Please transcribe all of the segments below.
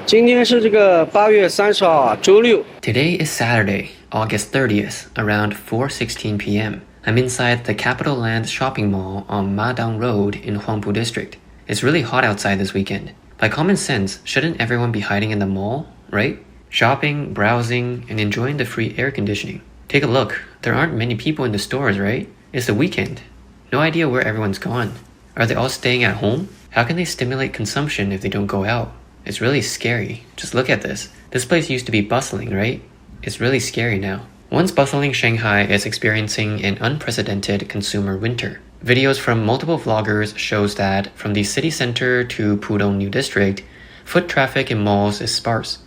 今天是这个8月30号啊，周六。 Today is Saturday, August 30th, around 4:16 p.m. I'm inside the Capital Land shopping mall on Madang Road in Huangpu District. It's really hot outside this weekend. By common sense, shouldn't everyone be hiding in the mall, right? Shopping, browsing, and enjoying the free air conditioning. Take a look. There aren't many people in the stores, right? It's the weekend. No idea where everyone's gone. Are they all staying at home? How can they stimulate consumption if they don't go out? It's really scary. Just look at this. This place used to be bustling, right? It's really scary now. Once-bustling Shanghai is experiencing an unprecedented consumer winter. Videos from multiple vloggers shows that from the city center to Pudong New District, foot traffic in malls is sparse,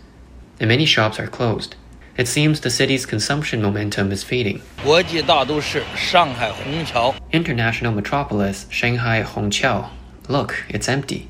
and many shops are closed. It seems the city's consumption momentum is fading. 国际大都市上海虹桥 International metropolis Shanghai Hongqiao. Look, it's empty.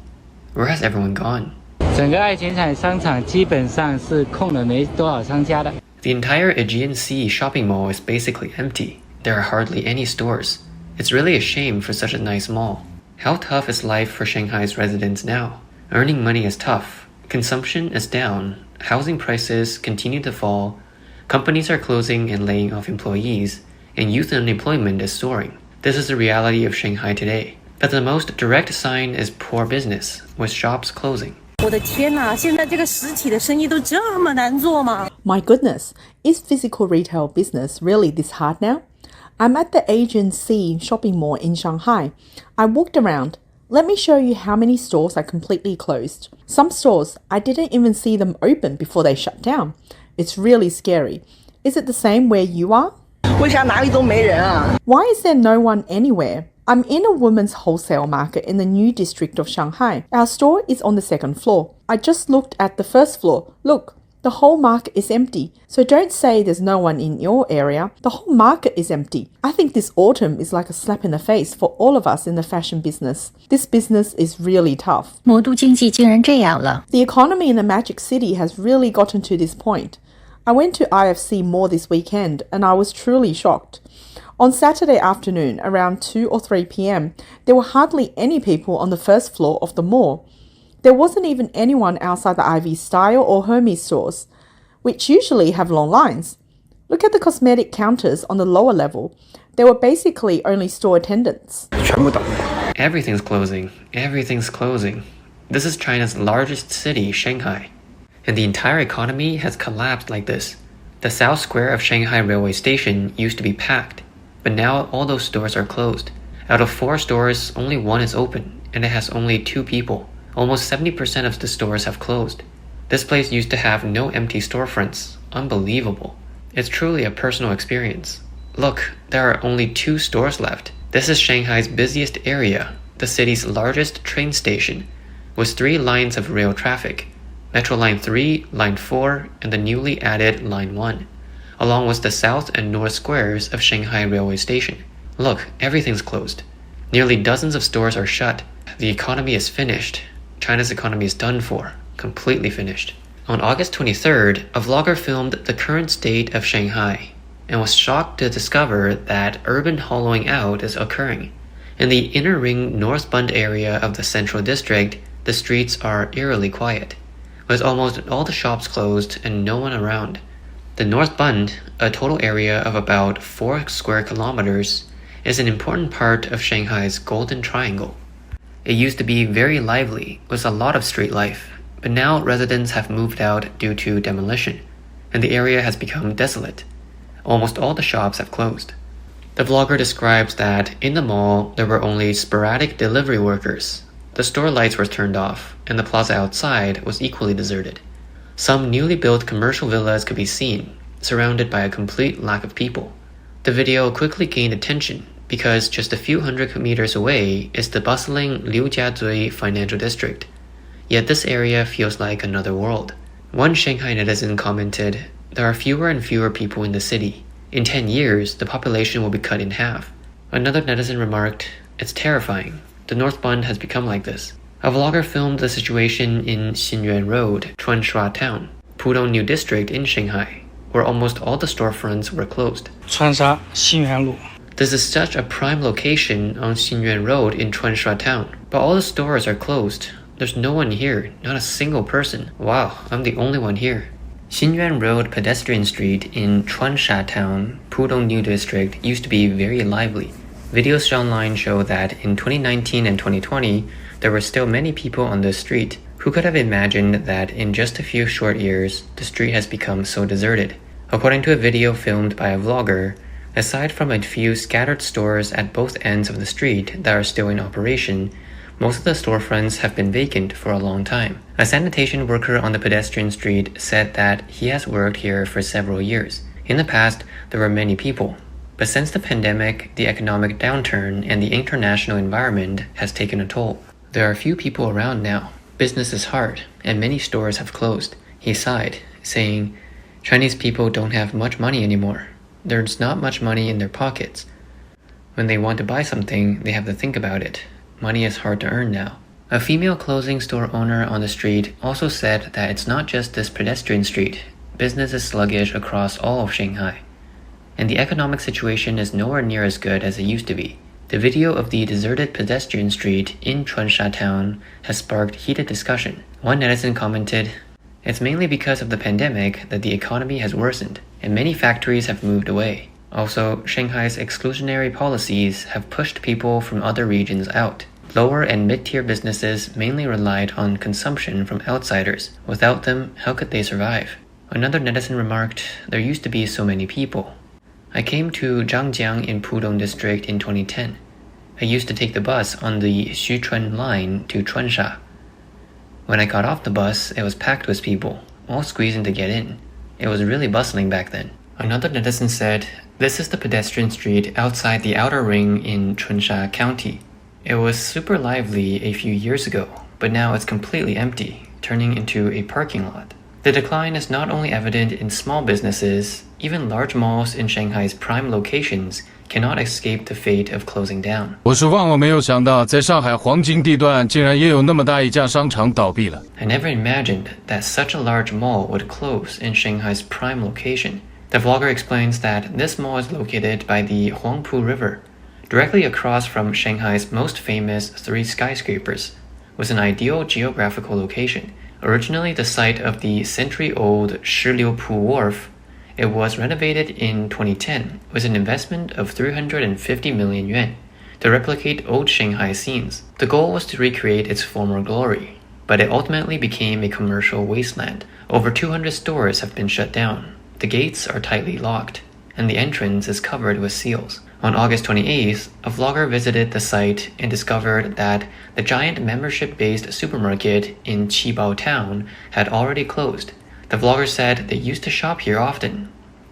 Where has everyone gone? 整个爱琴海商场基本上是空了没多少商家的。 The entire Aegean Sea shopping mall is basically empty. There are hardly any stores. It's really a shame for such a nice mall. How tough is life for Shanghai's residents now? Earning money is tough. Consumption is down. Housing prices continue to fall. Companies are closing and laying off employees. And youth unemployment is soaring. This is the reality of Shanghai today. But the most direct sign is poor business, with shops closing. 我的天哪，现在这个实体的生意都这么难做吗？ My goodness, is physical retail business really this hard now? I'm at the Aegean Sea shopping mall in Shanghai. I walked around. Let me show you how many stores are completely closed. Some stores, I didn't even see them open before they shut down. It's really scary. Is it the same where you are? 为啥哪里都没人啊？ Why is there no one anywhere? I'm in a women's wholesale market in the New District of Shanghai. Our store is on the second floor. I just looked at the first floor. Look, the whole market is empty. So don't say there's no one in your area. The whole market is empty. I think this autumn is like a slap in the face for all of us in the fashion business. This business is really tough. 魔都经济竟然这样了。 The economy in the Magic City has really gotten to this point. I went to IFC Mall this weekend and I was truly shocked. On Saturday afternoon, around 2 or 3 p.m., there were hardly any people on the first floor of the mall. There wasn't even anyone outside the Ivy Style or Hermes stores, which usually have long lines. Look at the cosmetic counters on the lower level. There were basically only store attendants. Everything's closing. Everything's closing. This is China's largest city, Shanghai. And the entire economy has collapsed like this. The South Square of Shanghai Railway Station used to be packed. But now all those stores are closed. Out of 4 stores, only 1 is open, and it has only 2 people. Almost 70% of the stores have closed. This place used to have no empty storefronts. Unbelievable. It's truly a personal experience. Look, there are only 2 stores left. This is Shanghai's busiest area, the city's largest train station, with 3 lines of rail traffic. Metro Line 3, Line 4, and the newly added Line 1. Along with the south and north squares of Shanghai Railway Station. Look, everything's closed. Nearly dozens of stores are shut. The economy is finished. China's economy is done for. Completely finished. On August 23rd, a vlogger filmed the current state of Shanghai and was shocked to discover that urban hollowing out is occurring. In the inner ring North Bund area of the central district, the streets are eerily quiet, with almost all the shops closed and no one around. The North Bund, a total area of about 4 square kilometers, is an important part of Shanghai's Golden Triangle. It used to be very lively, with a lot of street life, but now residents have moved out due to demolition, and the area has become desolate. Almost all the shops have closed. The vlogger describes that in the mall there were only sporadic delivery workers. The store lights were turned off, and the plaza outside was equally deserted. Some newly built commercial villas could be seen, surrounded by a complete lack of people. The video quickly gained attention because just a few hundred meters away is the bustling Liujiazui financial district. Yet this area feels like another world. One Shanghai netizen commented, "There are fewer and fewer people in the city. In 10 years, the population will be cut in half." Another netizen remarked, "It's terrifying. The North Bund has become like this." A vlogger filmed the situation in Xinyuan Road, Chuansha Town, Pudong New District in Shanghai, where almost all the storefronts were closed. 川沙新源路 This is such a prime location on Xinyuan Road in Chuansha Town, but all the stores are closed. There's no one here, not a single person. Wow, I'm the only one here. Xinyuan Road pedestrian street in Chuansha Town, Pudong New District used to be very lively. Videos online show that in 2019 and 2020, there were still many people on this street. Who could have imagined that in just a few short years, the street has become so deserted? According to a video filmed by a vlogger, aside from a few scattered stores at both ends of the street that are still in operation, most of the storefronts have been vacant for a long time. A sanitation worker on the pedestrian street said that he has worked here for several years. In the past, there were many people. But since the pandemic, the economic downturn and the international environment has taken a toll. There are few people around now. Business is hard, and many stores have closed. He sighed, saying, Chinese people don't have much money anymore. There's not much money in their pockets. When they want to buy something, they have to think about it. Money is hard to earn now. A female clothing store owner on the street also said that it's not just this pedestrian street. Business is sluggish across all of Shanghai. And the economic situation is nowhere near as good as it used to be. The video of the deserted pedestrian street in Chuansha Town has sparked heated discussion. One netizen commented, "It's mainly because of the pandemic that the economy has worsened, and many factories have moved away. Also, Shanghai's exclusionary policies have pushed people from other regions out. Lower and mid-tier businesses mainly relied on consumption from outsiders. Without them, how could they survive?" Another netizen remarked, "There used to be so many people. I came to Zhangjiang in Pudong District in 2010. I used to take the bus on the Xuchun line to Chuansha. When I got off the bus, it was packed with people, all squeezing to get in. It was really bustling back then." Another netizen said, "This is the pedestrian street outside the outer ring in Chuansha County. It was super lively a few years ago, but now it's completely empty, turning into a parking lot." The decline is not only evident in small businesses, even large malls in Shanghai's prime locations cannot escape the fate of closing down. 我是万万没有想到，在上海黄金地段竟然也有那么大一家商场倒闭了。 I never imagined that such a large mall would close in Shanghai's prime location. The vlogger explains that this mall is located by the Huangpu River, directly across from Shanghai's most famous 3 skyscrapers, with an ideal geographical location. Originally the site of the century-old Shiliupu Wharf, it was renovated in 2010 with an investment of 350 million yuan to replicate old Shanghai scenes. The goal was to recreate its former glory, but it ultimately became a commercial wasteland. Over 200 stores have been shut down. The gates are tightly locked, and the entrance is covered with seals. On August 28th, a vlogger visited the site and discovered that the giant membership-based supermarket in Qibao Town had already closed. The vlogger said they used to shop here often,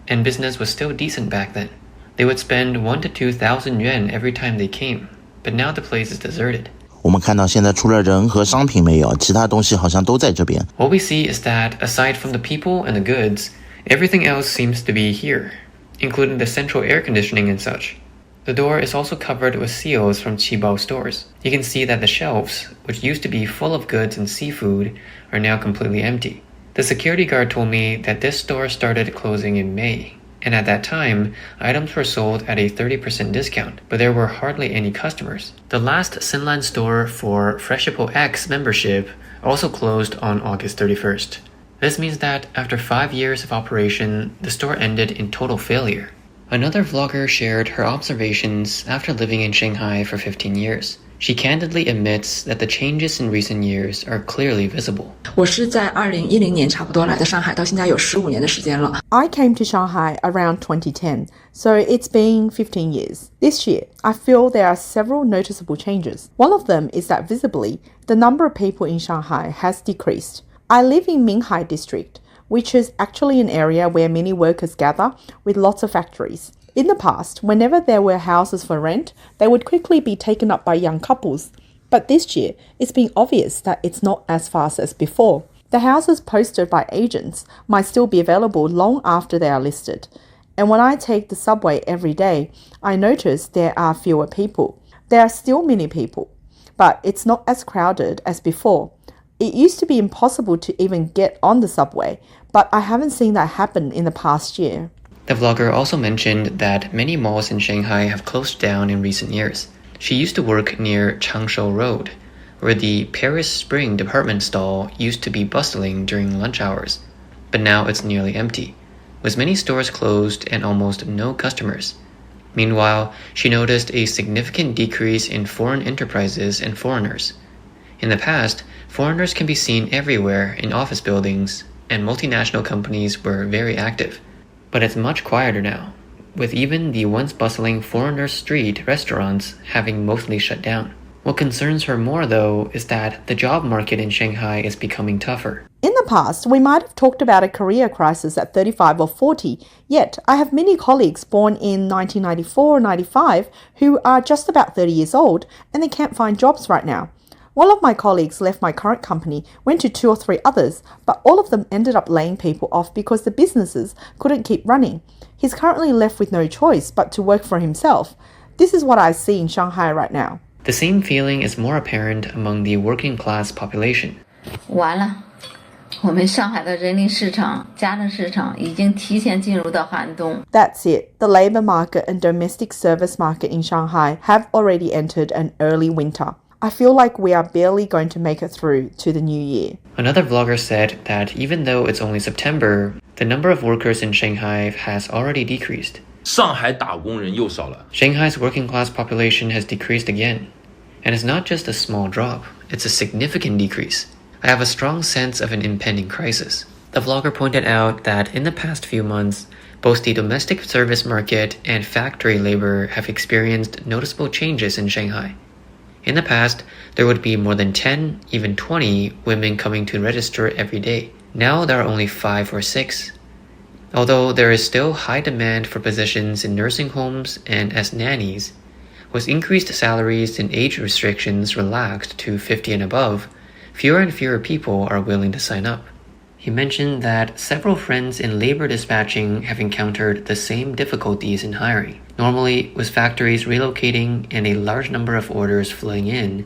and business was still decent back then. They would spend 1,000 to 2,000 yuan every time they came, but now the place is deserted. 我们看到现在除了人和商品没有，其他东西好像都在这边。 What we see is that aside from the people and the goods, everything else seems to be here, including the central air conditioning and such. The door is also covered with seals from Qibao stores. You can see that the shelves, which used to be full of goods and seafood, are now completely empty. The security guard told me that this store started closing in May, and at that time, items were sold at a 30% discount, but there were hardly any customers. The last Xinlan store for Freshippo X membership also closed on August 31st. This means that after 5 years of operation, the store ended in total failure. Another vlogger shared her observations after living in Shanghai for 15 years. She candidly admits that the changes in recent years are clearly visible. 我是在2010年差不多来的上海，到现在有15年的时间了。 I came to Shanghai around 2010, so it's been 15 years. This year, I feel there are several noticeable changes. One of them is that visibly, the number of people in Shanghai has decreased. I live in Minhai District, which is actually an area where many workers gather with lots of factories. In the past, whenever there were houses for rent, they would quickly be taken up by young couples. But this year, it's been obvious that it's not as fast as before. The houses posted by agents might still be available long after they are listed. And when I take the subway every day, I notice there are fewer people. There are still many people, but it's not as crowded as before. It used to be impossible to even get on the subway, but I haven't seen that happen in the past year. The vlogger also mentioned that many malls in Shanghai have closed down in recent years. She used to work near Changshou Road, where the Paris Spring department stall used to be bustling during lunch hours, but now it's nearly empty, with many stores closed and almost no customers. Meanwhile, she noticed a significant decrease in foreign enterprises and foreigners. In the past, foreigners can be seen everywhere in office buildings, and multinational companies were very active. But it's much quieter now, with even the once bustling Foreigner Street restaurants having mostly shut down. What concerns her more, though, is that the job market in Shanghai is becoming tougher. In the past, we might have talked about a career crisis at 35 or 40, yet I have many colleagues born in 1994 or 95 who are just about 30 years old and they can't find jobs right now. One of my colleagues left my current company, went to 2 or 3 others, but all of them ended up laying people off because the businesses couldn't keep running. He's currently left with no choice but to work for himself. This is what I see in Shanghai right now. The same feeling is more apparent among the working class population. 完了，我们上海的人力市场、家政市场已经提前进入到寒冬。 That's it. The labor market and domestic service market in Shanghai have already entered an early winter. I feel like we are barely going to make it through to the new year. Another vlogger said that even though it's only September, the number of workers in Shanghai has already decreased. 上海打工人又少了。 Shanghai's working class population has decreased again. And it's not just a small drop, it's a significant decrease. I have a strong sense of an impending crisis. The vlogger pointed out that in the past few months, both the domestic service market and factory labor have experienced noticeable changes in Shanghai. In the past, there would be more than 10, even 20 women coming to register every day. Now there are only 5 or 6. Although there is still high demand for positions in nursing homes and as nannies, with increased salaries and age restrictions relaxed to 50 and above, fewer and fewer people are willing to sign up. He mentioned that several friends in labor dispatching have encountered the same difficulties in hiring. Normally, with factories relocating and a large number of orders flooding in,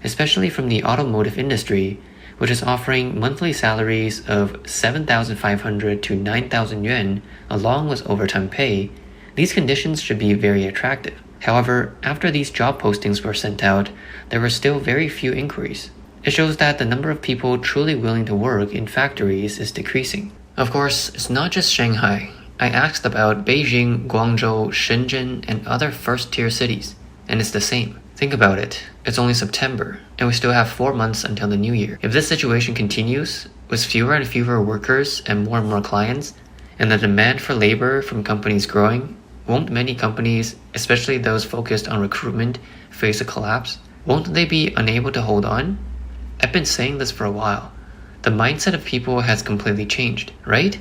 especially from the automotive industry, which is offering monthly salaries of 7,500 to 9,000 yuan along with overtime pay, these conditions should be very attractive. However, after these job postings were sent out, there were still very few inquiries. It shows that the number of people truly willing to work in factories is decreasing. Of course, it's not just Shanghai. I asked about Beijing, Guangzhou, Shenzhen, and other first-tier cities, and it's the same. Think about it. It's only September, and we still have 4 months until the new year. If this situation continues, with fewer and fewer workers and more clients, and the demand for labor from companies growing, won't many companies, especially those focused on recruitment, face a collapse? Won't they be unable to hold on? I've been saying this for a while. The mindset of people has completely changed, right?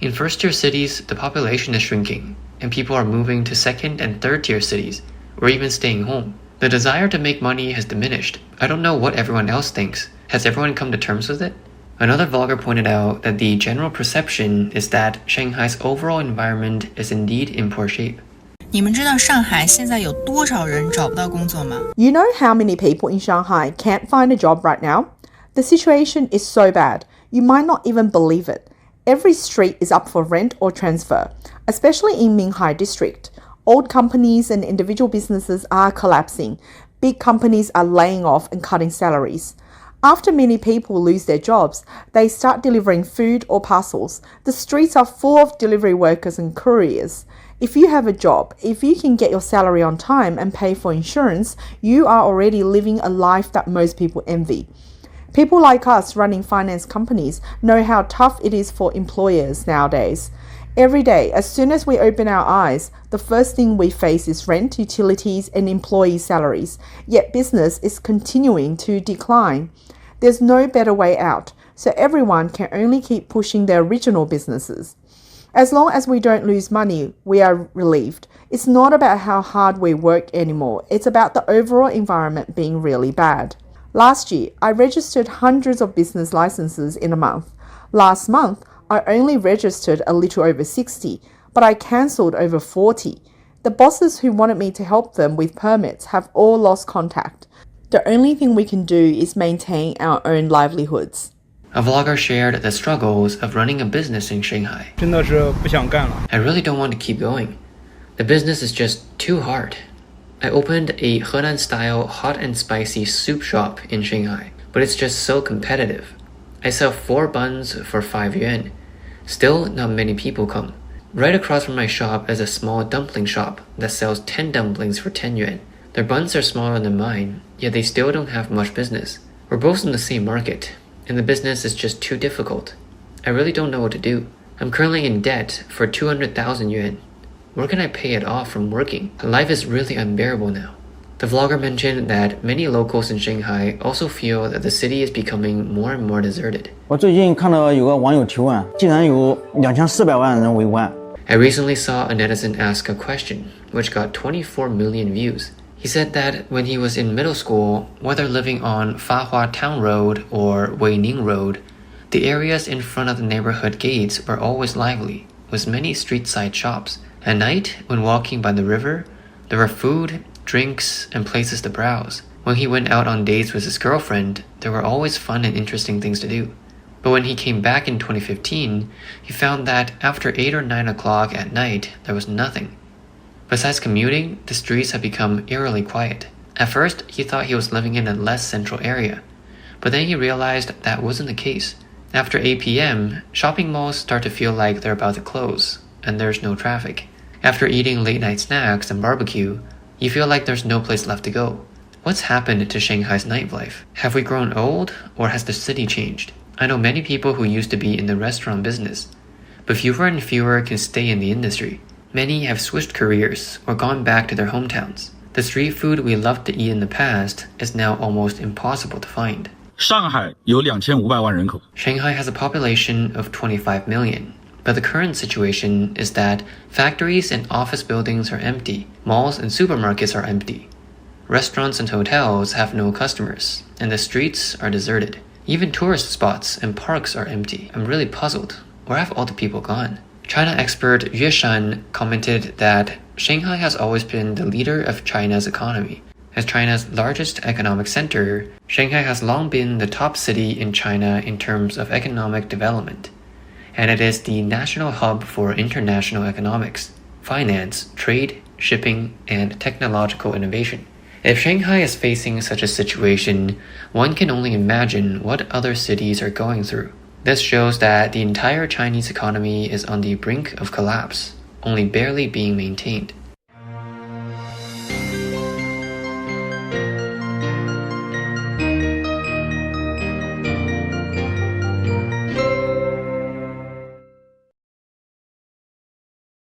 In first-tier cities, the population is shrinking, and people are moving to second and third-tier cities, or even staying home. The desire to make money has diminished. I don't know what everyone else thinks. Has everyone come to terms with it? Another vlogger pointed out that the general perception is that Shanghai's overall environment is indeed in poor shape. 你们知道上海现在有多少人找不到工作吗？ You know how many people in Shanghai can't find a job right now? The situation is so bad, you might not even believe it. Every street is up for rent or transfer, especially in Minhai District. Old companies and individual businesses are collapsing. Big companies are laying off and cutting salaries. After many people lose their jobs, they start delivering food or parcels. The streets are full of delivery workers and couriers. If you have a job, if you can get your salary on time and pay for insurance, you are already living a life that most people envy. People like us running finance companies know how tough it is for employers nowadays. Every day, as soon as we open our eyes, the first thing we face is rent, utilities, and employee salaries. Yet business is continuing to decline. There's no better way out, so everyone can only keep pushing their original businesses. As long as we don't lose money, we are relieved. It's not about how hard we work anymore. It's about the overall environment being really bad. Last year, I registered hundreds of business licenses in a month. Last month, I only registered a little over 60, but I cancelled over 40. The bosses who wanted me to help them with permits have all lost contact. The only thing we can do is maintain our own livelihoods. A vlogger shared the struggles of running a business in Shanghai. 真的是不想干了。 I really don't want to keep going. The business is just too hard. I opened a Henan-style hot and spicy soup shop in Shanghai, but it's just so competitive. I sell 4 buns for 5 yuan. Still, not many people come. Right across from my shop is a small dumpling shop that sells 10 dumplings for 10 yuan. Their buns are smaller than mine, yet they still don't have much business. We're both in the same market, and the business is just too difficult. I really don't know what to do. I'm currently in debt for 200,000 yuan. Where can I pay it off from working? Life is really unbearable now. The vlogger mentioned that many locals in Shanghai also feel that the city is becoming more and more deserted. 我最近看到有个网友提问，竟然有2400万人围观。I recently saw a netizen ask a question, which got 24 million views. He said that when he was in middle school, whether living on Fahua Town Road or Weining Road, the areas in front of the neighborhood gates were always lively, with many street-side shops. At night, when walking by the river, there were food, drinks, and places to browse. When he went out on dates with his girlfriend, there were always fun and interesting things to do. But when he came back in 2015, he found that after 8 or 9 o'clock at night, there was nothing. Besides commuting, the streets had become eerily quiet. At first, he thought he was living in a less central area, but then he realized that wasn't the case. After 8 p.m., shopping malls start to feel like they're about to close, and there's no traffic. After eating late-night snacks and barbecue, you feel like there's no place left to go. What's happened to Shanghai's nightlife? Have we grown old, or has the city changed? I know many people who used to be in the restaurant business, but fewer and fewer can stay in the industry. Many have switched careers or gone back to their hometowns. The street food we loved to eat in the past is now almost impossible to find. 上海有2500万人口。 Shanghai has a population of 25 million, but the current situation is that factories and office buildings are empty, malls and supermarkets are empty. Restaurants and hotels have no customers, and the streets are deserted. Even tourist spots and parks are empty. I'm really puzzled. Where have all the people gone? China expert Yue Shan commented that Shanghai has always been the leader of China's economy. As China's largest economic center, Shanghai has long been the top city in China in terms of economic development, and it is the national hub for international economics, finance, trade, shipping, and technological innovation. If Shanghai is facing such a situation, one can only imagine what other cities are going through. This shows that the entire Chinese economy is on the brink of collapse, only barely being maintained.